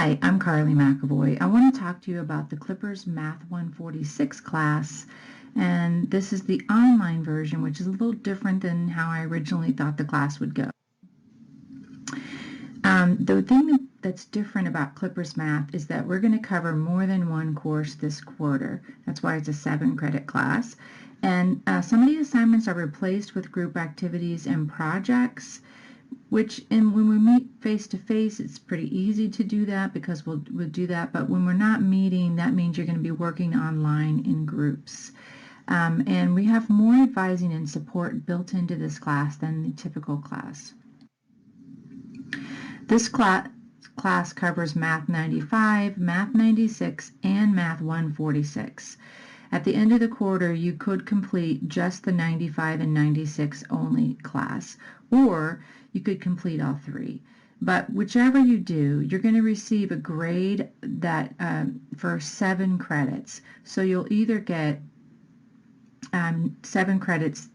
Hi, I'm Carly McAvoy. I want to talk to you about the Clippers Math 146 class, and this is the online version, which is a little different than how I originally thought the class would go. The thing that's different about Clippers Math is that we're going to cover more than one course this quarter. That's why it's a 7-credit class. And some of the assignments are replaced with group activities and projects, when we meet face-to-face, it's pretty easy to do that because we'll do that. But when we're not meeting, that means you're going to be working online in groups. And we have more advising and support built into this class than the typical class. This class covers Math 95, Math 96, and Math 146. At the end of the quarter, you could complete just the 95 and 96 only class, or you could complete all three. But whichever you do, you're going to receive a grade that for 7 credits. So you'll either get 7 credits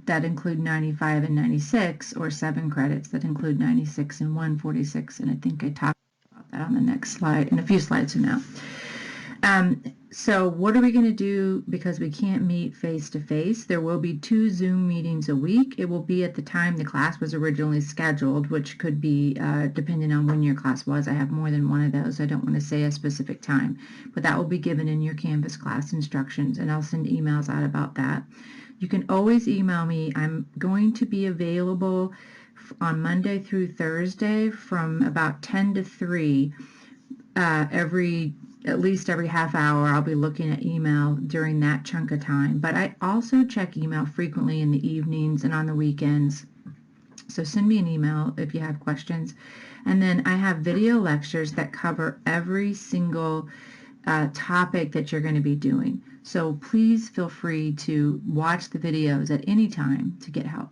that include 95 and 96, or 7 credits that include 96 and 146. And I think I talked about that on the next slide, in a few slides from now. So what are we going to do because we can't meet face-to-face? There will be 2 Zoom meetings a week. It will be at the time the class was originally scheduled, which could be depending on when your class was. I have more than one of those. I don't want to say a specific time, but that will be given in your Canvas class instructions, and I'll send emails out about that. You can always email me. I'm going to be available on Monday through Thursday from about 10 to 3 at least every half hour. I'll be looking at email during that chunk of time, but I also check email frequently in the evenings and on the weekends. So send me an email if you have questions. And then I have video lectures that cover every single topic that you're going to be doing. So please feel free to watch the videos at any time to get help.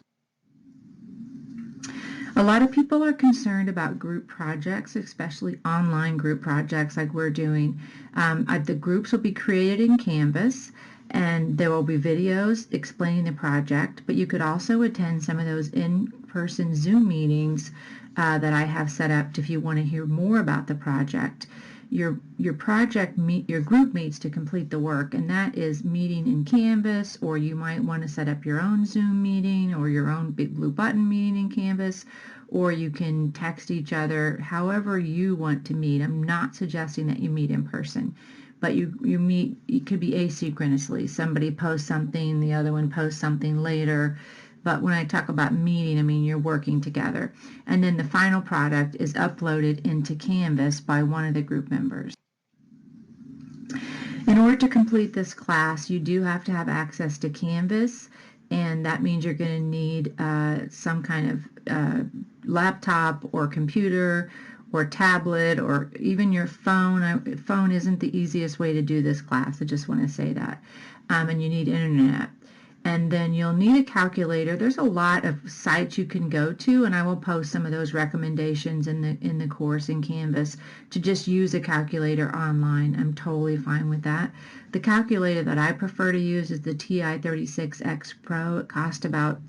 A lot of people are concerned about group projects, especially online group projects like we're doing. The groups will be created in Canvas, and there will be videos explaining the project, but you could also attend some of those in-person Zoom meetings that I have set up if you want to hear more about the project. Your group meets to complete the work, and that is meeting in Canvas, or you might want to set up your own Zoom meeting or your own Big Blue Button meeting in Canvas, or you can text each other however you want to meet. I'm not suggesting that you meet in person, but you meet, it could be asynchronously. Somebody posts something, the other one posts something later. But when I talk about meeting, I mean you're working together. And then the final product is uploaded into Canvas by one of the group members. In order to complete this class, you do have to have access to Canvas, and that means you're going to need some kind of laptop or computer or tablet, or even your phone. Phone isn't the easiest way to do this class. I just want to say that. And you need internet. And then you'll need a calculator. There's a lot of sites you can go to, and I will post some of those recommendations in the course in Canvas to just use a calculator online. I'm totally fine with that. The calculator that I prefer to use is the TI-36X Pro. It costs about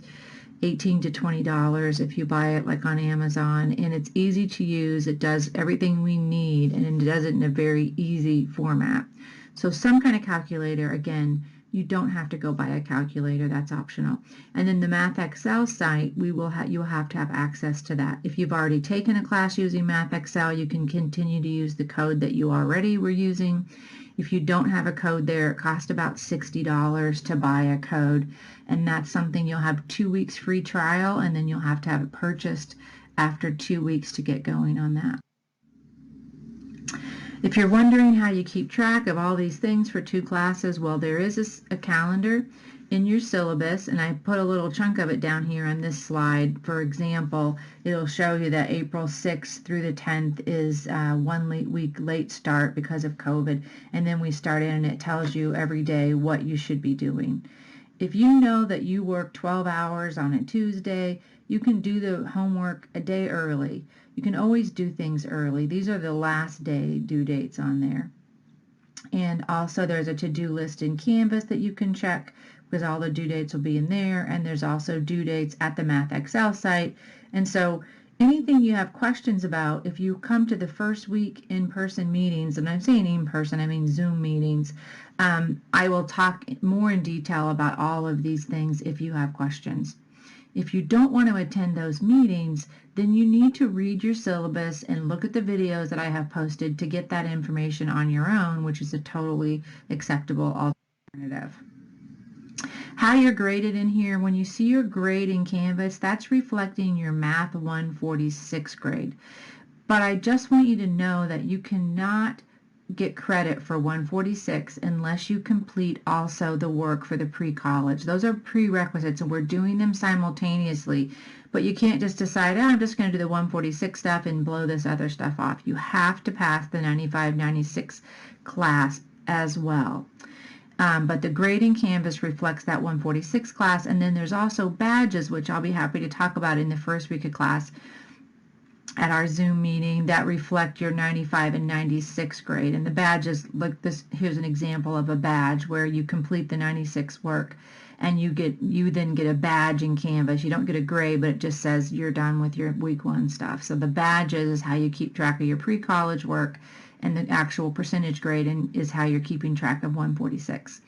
$18 to $20 if you buy it like on Amazon, and it's easy to use. It does everything we need, and it does it in a very easy format. So some kind of calculator, again, you don't have to go buy a calculator, that's optional. And then the MathXL site, you'll have to have access to that. If you've already taken a class using MathXL, you can continue to use the code that you already were using. If you don't have a code there, it costs about $60 to buy a code, and that's something you'll have 2 weeks free trial, and then you'll have to have it purchased after 2 weeks to get going on that. If you're wondering how you keep track of all these things for 2 classes, well, there is a calendar in your syllabus, and I put a little chunk of it down here on this slide. For example, it'll show you that April 6th through the 10th is 1 week late start because of COVID, and then we start in, and it tells you every day what you should be doing. If you know that you work 12 hours on a Tuesday, you can do the homework a day early. You can always do things early. These are the last day due dates on there. And also there's a to-do list in Canvas that you can check because all the due dates will be in there. And there's also due dates at the MathXL site. And so Anything you have questions about, if you come to the first week in-person meetings, and I'm saying in-person, I mean Zoom meetings, I will talk more in detail about all of these things if you have questions. If you don't want to attend those meetings, then you need to read your syllabus and look at the videos that I have posted to get that information on your own, which is a totally acceptable alternative. How you're graded in here, when you see your grade in Canvas, that's reflecting your Math 146 grade. But I just want you to know that you cannot get credit for 146 unless you complete also the work for the pre-college. Those are prerequisites, and we're doing them simultaneously. But you can't just decide, I'm just going to do the 146 stuff and blow this other stuff off. You have to pass the 95, 96 class as well. But the grade in Canvas reflects that 146 class, and then there's also badges, which I'll be happy to talk about in the first week of class at our Zoom meeting, that reflect your 95 and 96 grade. And the badges, look, this, here's an example of a badge where you complete the 96 work, and you then get a badge in Canvas. You don't get a grade, but it just says you're done with your week 1 stuff. So the badges is how you keep track of your pre-college work, and the actual percentage grade is how you're keeping track of 146.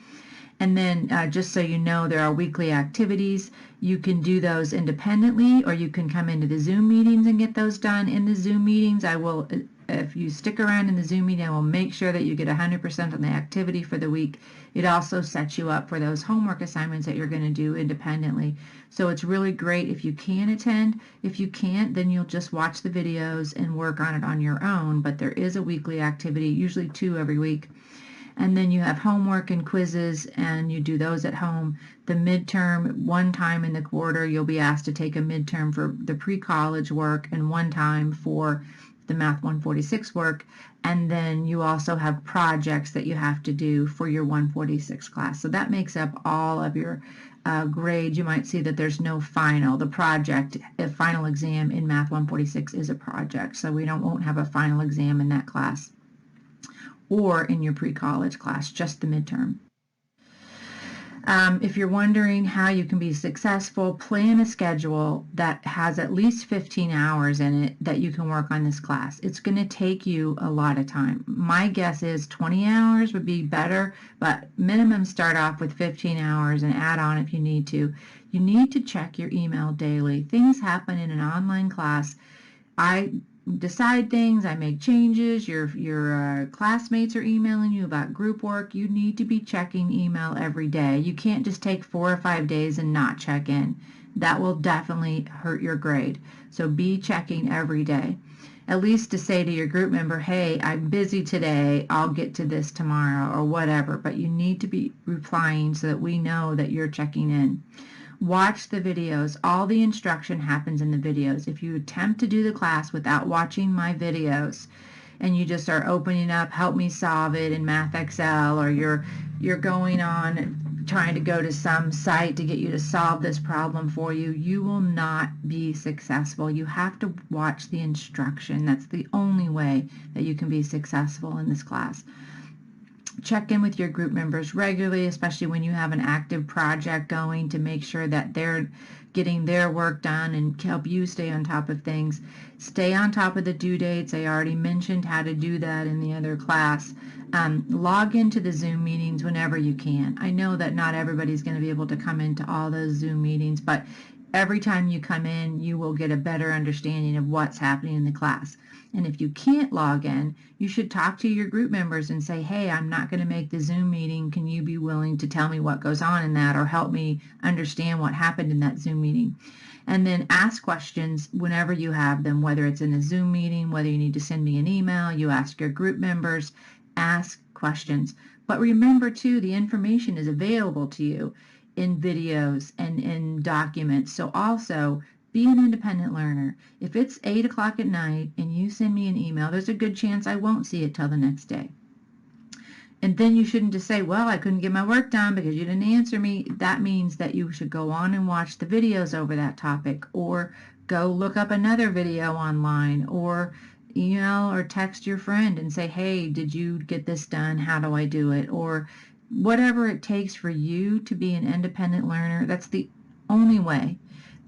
And then just so you know, there are weekly activities. You can do those independently, or you can come into the Zoom meetings and get those done. In the Zoom meetings, I will, if you stick around in the Zoom meeting, I will make sure that you get 100% on the activity for the week. It also sets you up for those homework assignments that you're going to do independently. So it's really great if you can attend. If you can't, then you'll just watch the videos and work on it on your own. But there is a weekly activity, usually 2 every week. And then you have homework and quizzes, and you do those at home. The midterm, 1 time in the quarter, you'll be asked to take a midterm for the pre-college work and 1 time for the Math 146 work. And then you also have projects that you have to do for your 146 class. So that makes up all of your grades. You might see that there's no final. The project, a final exam in Math 146 is a project. So we won't have a final exam in that class or in your pre-college class, just the midterm. If you're wondering how you can be successful, plan a schedule that has at least 15 hours in it that you can work on this class. It's going to take you a lot of time. My guess is 20 hours would be better, but minimum start off with 15 hours and add on if you need to. You need to check your email daily. Things happen in an online class. I decide things, I make changes, your classmates are emailing you about group work. You need to be checking email every day. You can't just take 4 or 5 days and not check in. That will definitely hurt your grade. So be checking every day. At least to say to your group member, hey, I'm busy today, I'll get to this tomorrow, or whatever. But you need to be replying so that we know that you're checking in. Watch the videos. All the instruction happens in the videos. If you attempt to do the class without watching my videos, and you just are opening up, help me solve it in MathXL, or you're going on trying to go to some site to get you to solve this problem for you, you will not be successful. You have to watch the instruction. That's the only way that you can be successful in this class. Check in with your group members regularly, especially when you have an active project going, to make sure that they're getting their work done and help you stay on top of things. Stay on top of the due dates. I already mentioned how to do that in the other class. Log into the Zoom meetings whenever you can. I know that not everybody's going to be able to come into all those Zoom meetings, but every time you come in, you will get a better understanding of what's happening in the class. And if you can't log in, you should talk to your group members and say, hey, I'm not going to make the Zoom meeting. Can you be willing to tell me what goes on in that, or help me understand what happened in that Zoom meeting? And then ask questions whenever you have them, whether it's in a Zoom meeting, whether you need to send me an email, you ask your group members, ask questions. But remember too, the information is available to you in videos and in documents. So also be an independent learner. If it's 8 o'clock at night and you send me an email, there's a good chance I won't see it till the next day. And then you shouldn't just say, well, I couldn't get my work done because you didn't answer me. That means that you should go on and watch the videos over that topic, or go look up another video online, or email or text your friend and say, hey, did you get this done? How do I do it? Or whatever it takes for you to be an independent learner. That's the only way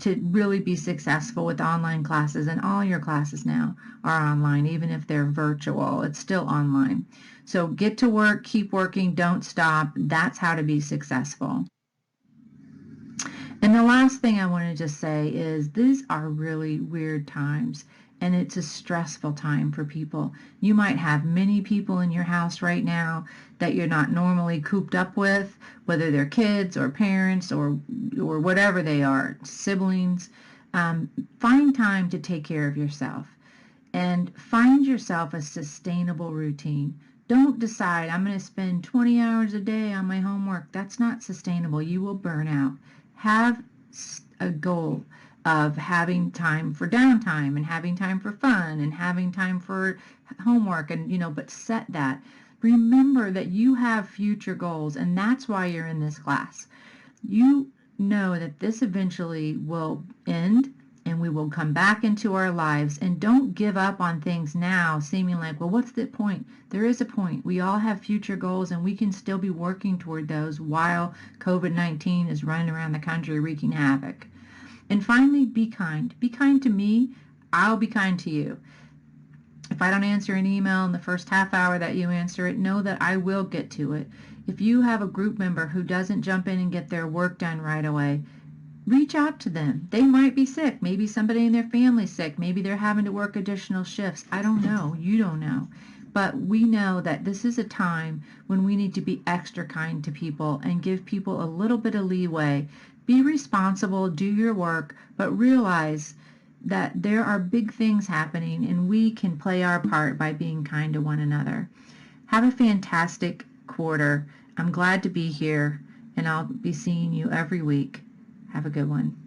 to really be successful with online classes, and all your classes now are online, even if they're virtual, it's still online. So get to work, keep working, don't stop. That's how to be successful. And the last thing I want to just say is these are really weird times, and it's a stressful time for people. You might have many people in your house right now that you're not normally cooped up with, whether they're kids or parents or whatever they are, siblings. Find time to take care of yourself and find yourself a sustainable routine. Don't decide I'm going to spend 20 hours a day on my homework. That's not sustainable. You will burn out. Have a goal of having time for downtime and having time for fun and having time for homework, and but set that. Remember that you have future goals, and that's why you're in this class. You know that this eventually will end and we will come back into our lives, and don't give up on things now seeming like, well, what's the point? There is a point. We all have future goals, and we can still be working toward those while COVID-19 is running around the country wreaking havoc. And finally, be kind. Be kind to me. I'll be kind to you. If I don't answer an email in the first half hour that you answer it, know that I will get to it. If you have a group member who doesn't jump in and get their work done right away, reach out to them. They might be sick. Maybe somebody in their family's sick. Maybe they're having to work additional shifts. I don't know. You don't know. But we know that this is a time when we need to be extra kind to people and give people a little bit of leeway. Be responsible, do your work, but realize that there are big things happening, and we can play our part by being kind to one another. Have a fantastic quarter. I'm glad to be here, and I'll be seeing you every week. Have a good one.